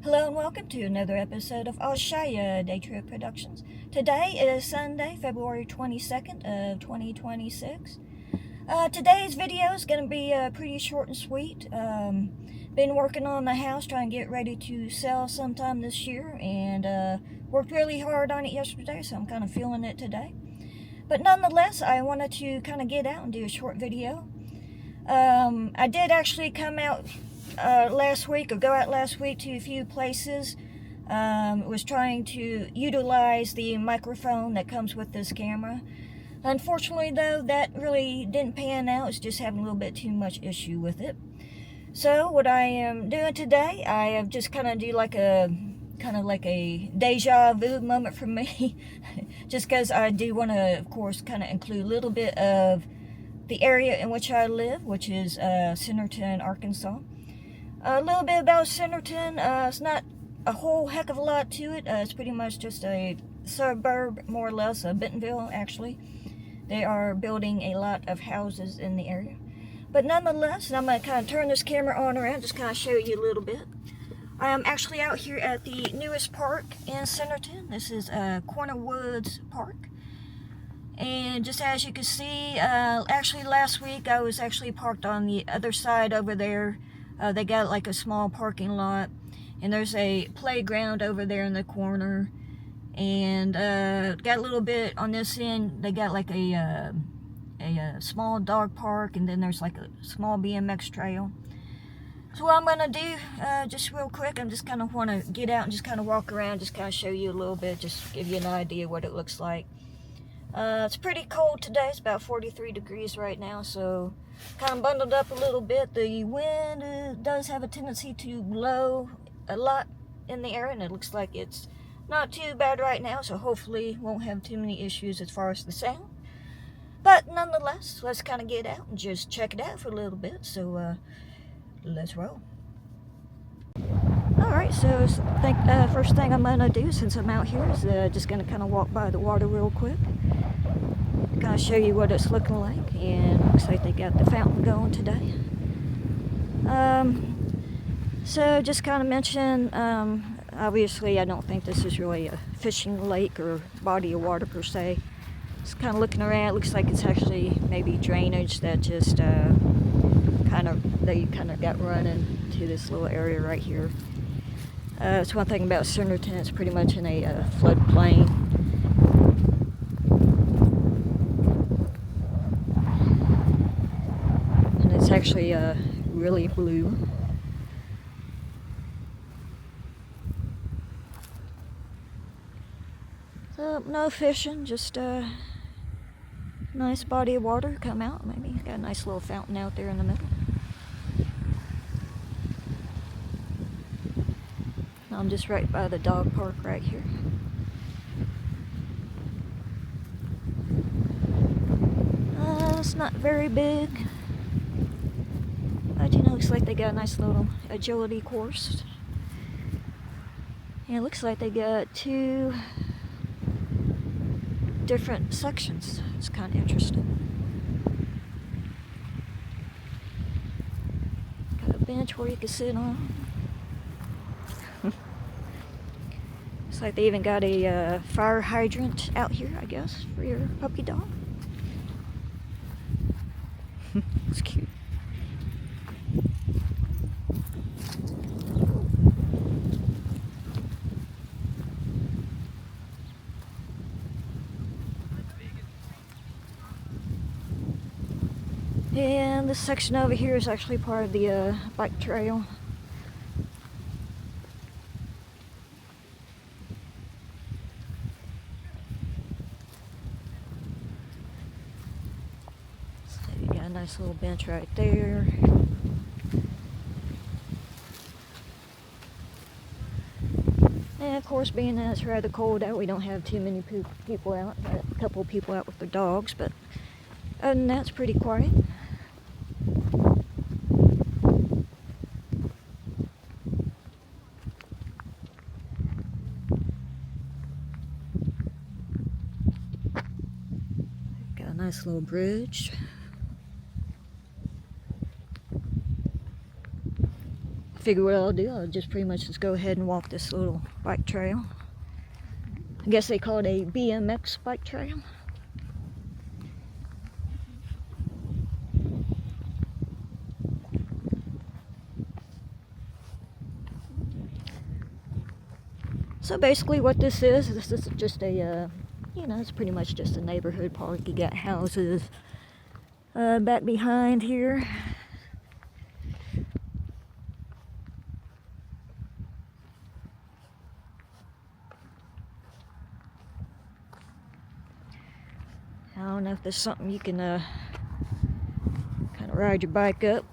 Hello and welcome to another episode of Alshaya Day Trip Productions. Today is Sunday, February 22nd of 2026. Today's video is going to be pretty short and sweet. Been working on the house, trying to get ready to sell sometime this year, and worked really hard on it yesterday, so I'm kind of feeling it today. But nonetheless, I wanted to kind of get out and do a short video. I did actually come out last week, or go out last week to a few places. Was trying to utilize the microphone that comes with this camera. Unfortunately though, that really didn't pan out. It's just having a little bit too much issue with it. So what I am doing today, I have just kind of do like a deja vu moment for me. Just because I do want to, of course, kind of include a little bit of the area in which I live, which is Centerton, Arkansas. A little bit about Centerton. It's not a whole heck of a lot to it. It's pretty much just a suburb, more or less, of Bentonville, actually. They are building a lot of houses in the area. But nonetheless, and I'm going to kind of turn this camera on around, just kind of show you a little bit. I am actually out here at the newest park in Centerton. This is Corner Woods Park. And just as you can see, actually last week I was actually parked on the other side over there. They got like a small parking lot, and there's a playground over there in the corner, and got a little bit on this end. They got like a small dog park, and then there's like a small BMX trail. So what I'm gonna do, just real quick, I'm just kind of want to get out and just kind of walk around, just kind of show you a little bit, just give you an idea what it looks like. It's pretty cold today. It's about 43 degrees right now, so kind of bundled up a little bit. The wind does have a tendency to blow a lot in the air, and it looks like it's not too bad right now, so hopefully won't have too many issues as far as the sound. But nonetheless, let's kind of get out and just check it out for a little bit. So let's roll. Alright, so I think first thing I'm going to do since I'm out here is just going to kind of walk by the water real quick. Kind of show you what it's looking like, and looks like they got the fountain going today. So just kind of mention, obviously I don't think this is really a fishing lake or body of water per se. Just kind of looking around, it looks like it's actually maybe drainage that just they kind of got run into this little area right here. It's one thing about Centerton, it's pretty much in a floodplain. And it's actually really blue. So, no fishing, just a nice body of water come out. Maybe got a nice little fountain out there in the middle. I'm just right by the dog park right here. It's not very big, but you know, looks like they got a nice little agility course. And it looks like they got 2 different sections. It's kind of interesting. Got a bench where you can sit on. Looks like they even got a fire hydrant out here, I guess, for your puppy dog. It's cute. And this section over here is actually part of the bike trail. Nice little bench right there. And of course, being that it's rather cold out, we don't have too many people out. Got a couple of people out with their dogs, but other than that, it's pretty quiet. Got a nice little bridge. figure what I'll do, I'll just pretty much just go ahead and walk this little bike trail. I guess they call it a BMX bike trail. So basically what this is just a, you know, it's pretty much just a neighborhood park. You got houses back behind here. I don't know if there's something you can kind of ride your bike up.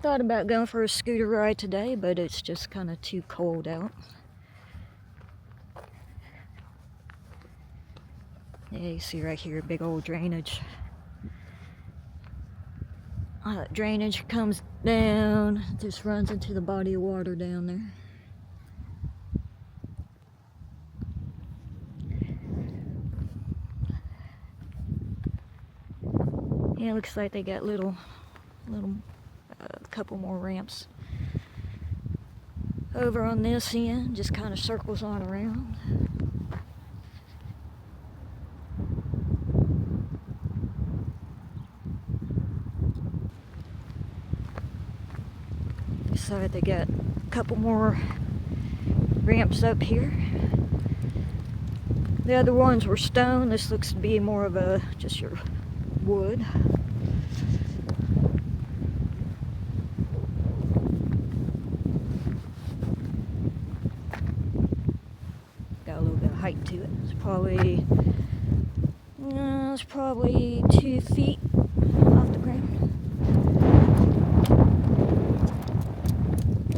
Thought about going for a scooter ride today, but it's just kind of too cold out. Yeah, you see right here, big old drainage. That drainage comes down, just runs into the body of water down there. Yeah, it looks like they got little couple more ramps over on this end, just kind of circles on around. So they got a couple more ramps up here. The other ones were stone. This looks to be more of a just your wood. Got a little bit of height to it. It's probably 2 feet off the ground.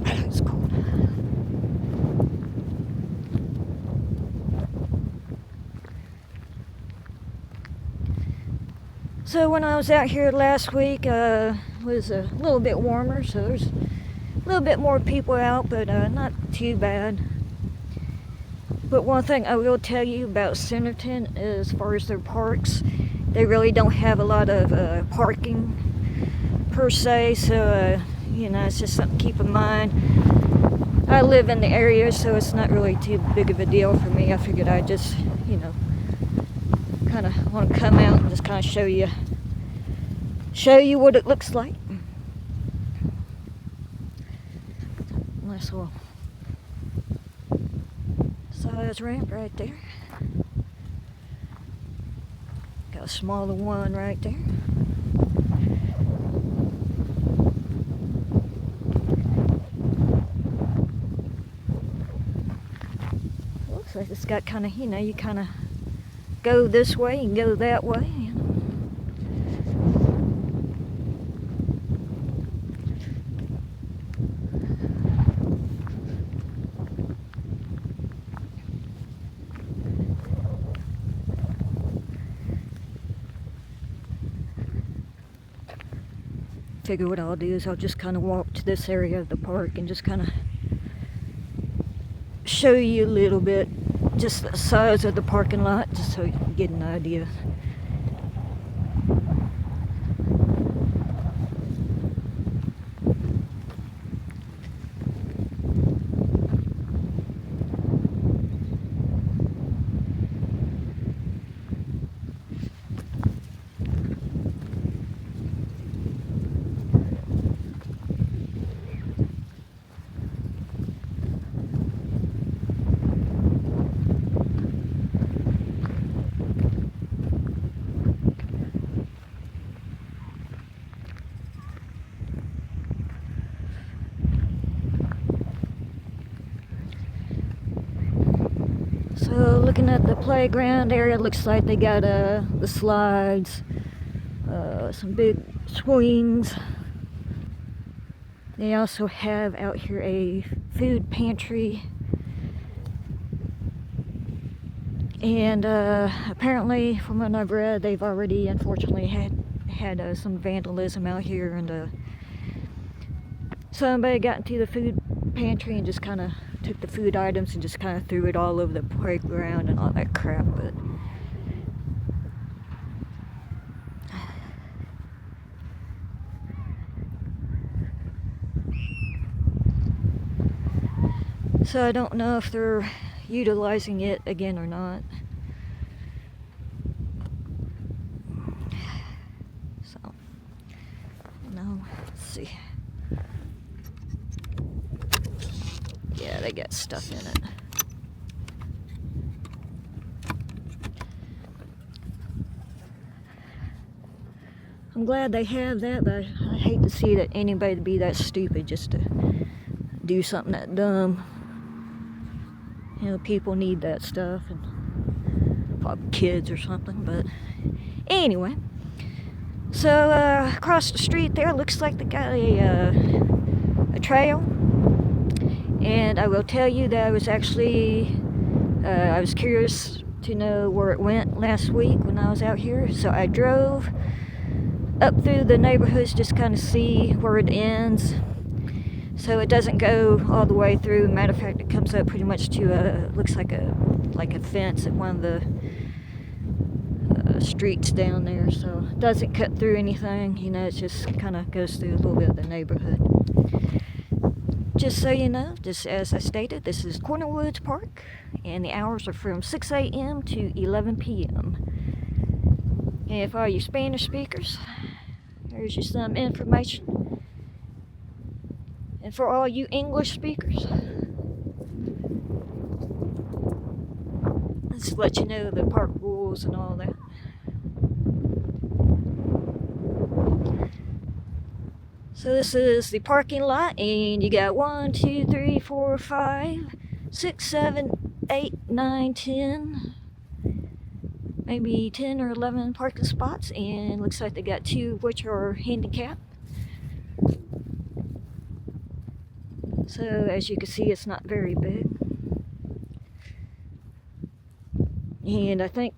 It's cold. So when I was out here last week, it was a little bit warmer, so there's a little bit more people out, but not too bad. But one thing I will tell you about Centerton, as far as their parks, they really don't have a lot of parking per se, so you know, it's just something to keep in mind. I live in the area, so it's not really too big of a deal for me. I figured I'd just, you know, kind of want to come out and just kind of show you what it looks like. Nice little size ramp right there. Got a smaller one right there. Looks like it's got kind of, you know, you kind of go this way and go that way. You know. Figure what I'll do is I'll just kind of walk to this area of the park and just kind of show you a little bit, just the size of the parking lot, just so you can get an idea. So looking at the playground area, it looks like they got the slides, some big swings. They also have out here a food pantry, and apparently, from what I've read, they've already unfortunately had some vandalism out here, and somebody got into the food pantry and just kind of took the food items and just kind of threw it all over the playground and all that crap, but so I don't know if they're utilizing it again or not. So, no, let's see. Yeah, they got stuff in it. I'm glad they have that, but I hate to see that anybody be that stupid just to do something that dumb. You know, people need that stuff, and probably kids or something, but anyway. So, across the street there, looks like they got a trail, and I will tell you that I was actually, I was curious to know where it went last week when I was out here, so I drove up through the neighborhoods just kind of see where it ends. So it doesn't go all the way through. Matter of fact, it comes up pretty much to looks like a fence at one of the streets down there. So it doesn't cut through anything. You know, it just kind of goes through a little bit of the neighborhood. Just so you know, just as I stated, this is Corner Woods Park, and the hours are from 6 a.m. to 11 p.m. And for all you Spanish speakers, here's you some information. And for all you English speakers, let's let you know the park rules and all that. So this is the parking lot, and you got 1, 2, 3, 4, 5, 6, 7, 8, 9, 10, maybe 10 or 11 parking spots, and looks like they got 2 of which are handicapped. So as you can see, it's not very big. And I think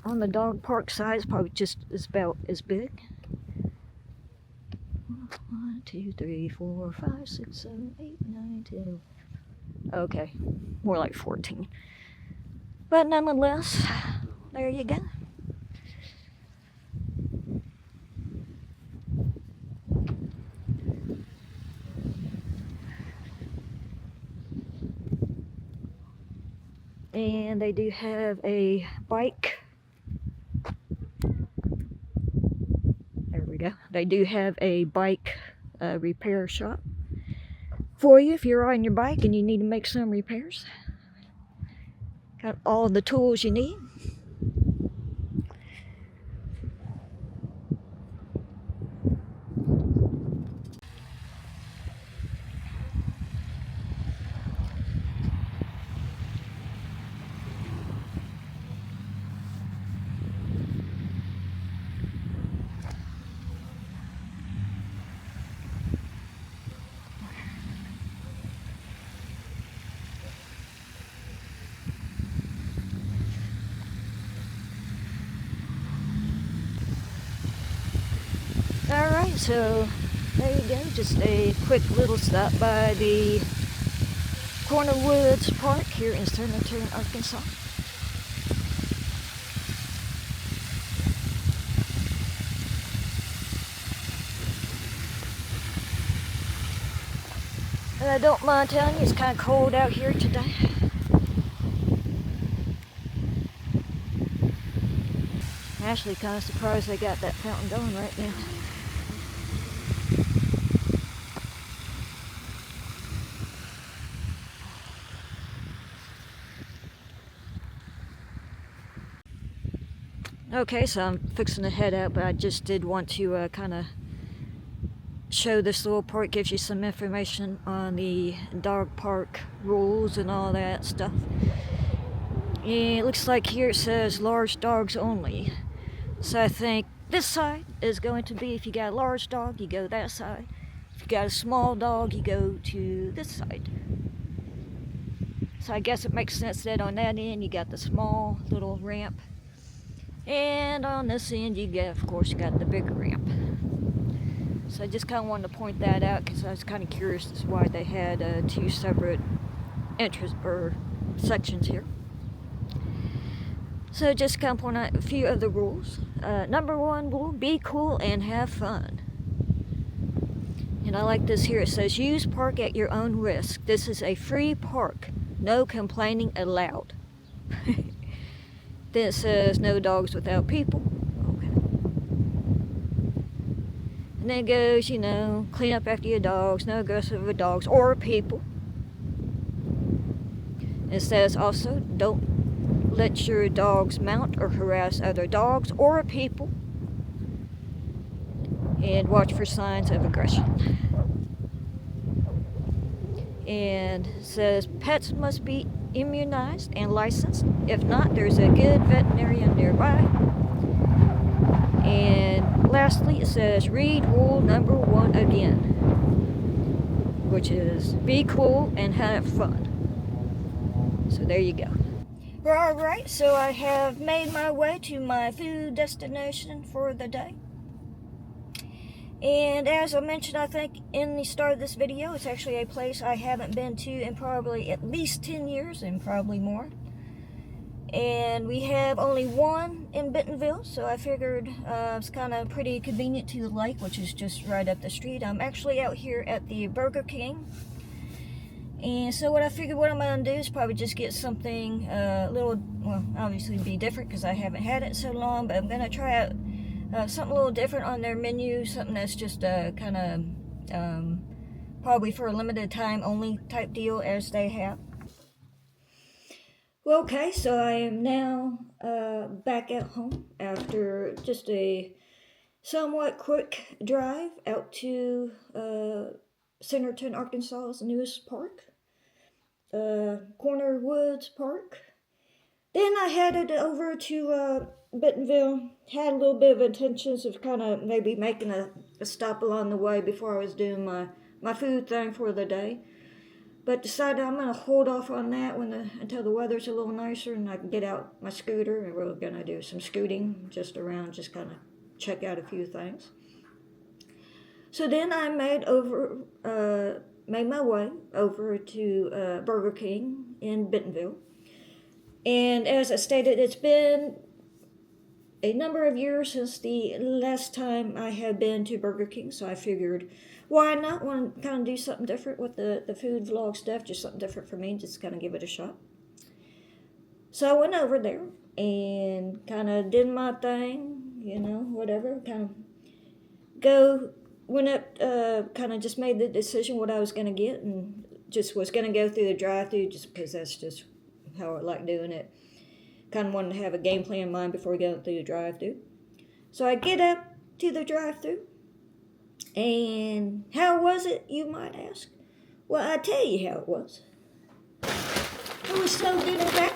on the dog park side, it's probably just about as big. 1, 2, 3, 4, 5, 6, 7, 8, 9, 10. Okay, more like 14. But nonetheless, there you go. And they do have a bike. There we go. They do have a bike repair shop for you if you're riding your bike and you need to make some repairs. Got all the tools you need. Alright, so there you go, just a quick little stop by the Corner Woods Park here in Centerton, Arkansas. And I don't mind telling you, it's kind of cold out here today. I'm actually kind of surprised they got that fountain going right now. Okay, so I'm fixing to head out, but I just did want to kind of show this little park, gives you some information on the dog park rules and all that stuff. And it looks like here it says large dogs only. So I think this side is going to be, if you got a large dog, you go that side. If you got a small dog, you go to this side. So I guess it makes sense that on that end you got the small little ramp. And on this end, you get, of course, you got the big ramp. So I just kind of wanted to point that out because I was kind of curious as to why they had 2 separate interest or sections here. So just kind of point out a few of the rules. Number 1 rule, be cool and have fun. And I like this here. It says, use park at your own risk. This is a free park. No complaining allowed. Then it says, no dogs without people. Okay. And then it goes, clean up after your dogs. No aggressive with dogs or people. It says also, don't let your dogs mount or harass other dogs or people. And watch for signs of aggression. And it says pets must be immunized and licensed. If not, there's a good veterinarian nearby. And lastly, it says read rule number 1 again, which is be cool and have fun. So there you go. Alright, so I have made my way to my food destination for the day. And as I mentioned, I think in the start of this video, it's actually a place I haven't been to in probably at least 10 years and probably more. And we have only one in Bentonville, so I figured it's kind of pretty convenient to the lake, which is just right up the street. I'm actually out here at the Burger King. And so what I figured what I'm going to do is probably just get something a little, well, obviously be different because I haven't had it so long, but I'm going to try out something a little different on their menu, something that's just kind of probably for a limited time only type deal as they have. Well, okay, so I am now back at home after just a somewhat quick drive out to Centerton, Arkansas's newest park, Corner Woods Park. Then I headed over to Bentonville, had a little bit of intentions of kind of maybe making a stop along the way before I was doing my food thing for the day. But decided I'm going to hold off on that until the weather's a little nicer and I can get out my scooter. And we're going to do some scooting just around, just kind of check out a few things. So then I made my way over to Burger King in Bentonville. And as I stated, it's been a number of years since the last time I had been to Burger King, so I figured, why not want to kind of do something different with the food vlog stuff, just something different for me, just kind of give it a shot. So I went over there and kind of did my thing, whatever, went up, kind of just made the decision what I was going to get and just was going to go through the drive-thru just because that's just how I like doing it. Kind of wanted to have a game plan in mind before going through the drive-thru. So I get up to the drive-thru, and how was it, you might ask? Well, I'll tell you how it was. It was so good in fact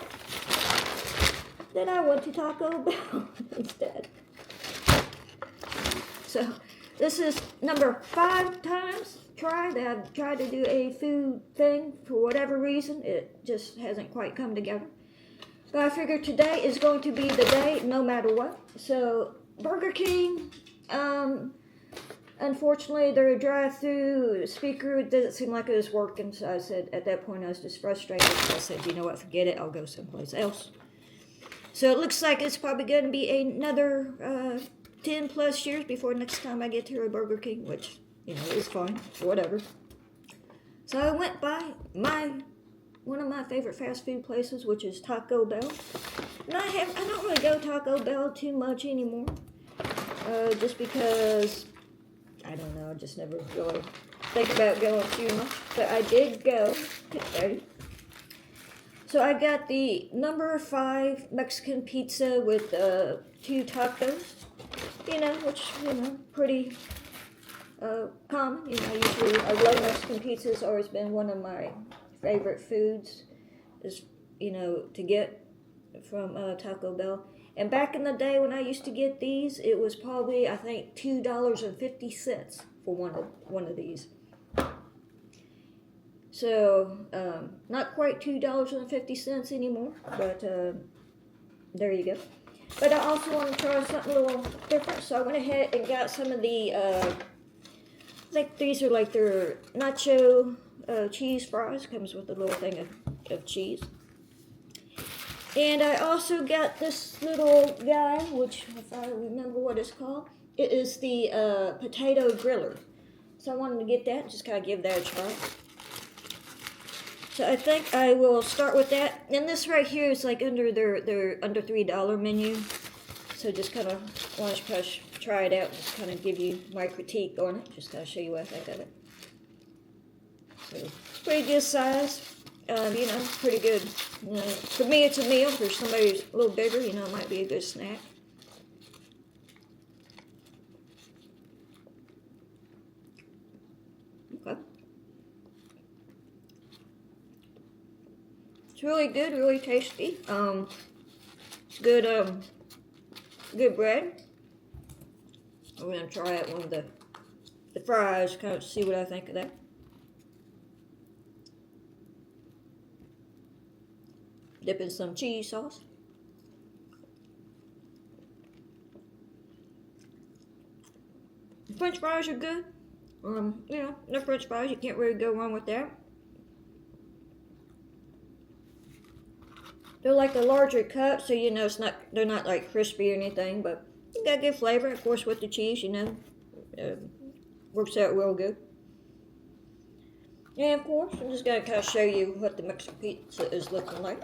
that I went to Taco Bell instead. So this is number 5 times that I've tried to do a food thing. For whatever reason, it just hasn't quite come together. But I figured today is going to be the day, no matter what. So Burger King, unfortunately, their drive-through speaker doesn't seem like it was working. So I said, at that point, I was just frustrated. So I said, you know what, forget it. I'll go someplace else. So it looks like it's probably going to be another 10 plus years before next time I get to a Burger King, which, is fine, whatever. So I went by one of my favorite fast food places, which is Taco Bell. And I don't really go Taco Bell too much anymore, just because, I don't know, I just never really think about going too much. But I did go today. So I got the number 5 Mexican pizza with 2 tacos, which, pretty common. I love Mexican pizza. It's always been one of my favorite foods, is, to get from Taco Bell. And back in the day when I used to get these, it was probably, I think, $2.50 for one of these. So, not quite $2.50 anymore, but there you go. But I also want to try something a little different, so I went ahead and got some of the, I think these are like their nacho cheese fries. Comes with a little thing of cheese. And I also got this little guy, which if I remember what it's called, it is the potato griller. So I wanted to get that, just kind of give that a try. So I think I will start with that. And this right here is like under their under $3 menu. So just kind of want to try it out, and just kind of give you my critique on it. Just kind of show you what I think of it. So pretty good size. You know, pretty good. For me, it's a meal. For somebody who's a little bigger, you know, it might be a good snack. Okay. It's really good, really tasty. Good, good bread. I'm gonna try out one of the fries, kind of see what I think of that. Dip in some cheese sauce. French fries are good. You know, no French fries, you can't really go wrong with that. They're like a larger cut, so you know they're not like crispy or anything, but you got good flavor. Of course, with the cheese, you know, works out real good. And of course, I'm just gonna kind of show you what the Mexican pizza is looking like.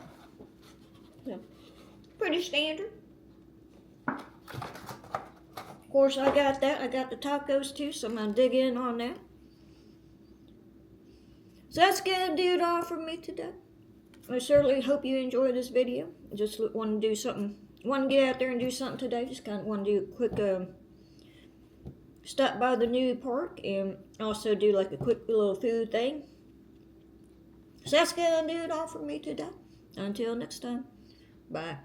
Yeah, pretty standard. Of course, I got that. I got the tacos too, so I'm gonna dig in on that. So that's gonna do it all for me today. I certainly hope you enjoyed this video. Just want to do something. Want to get out there and do something today. Just kind of want to do a quick stop by the new park and also do like a quick little food thing. So that's gonna do it all for me today. Until next time, bye.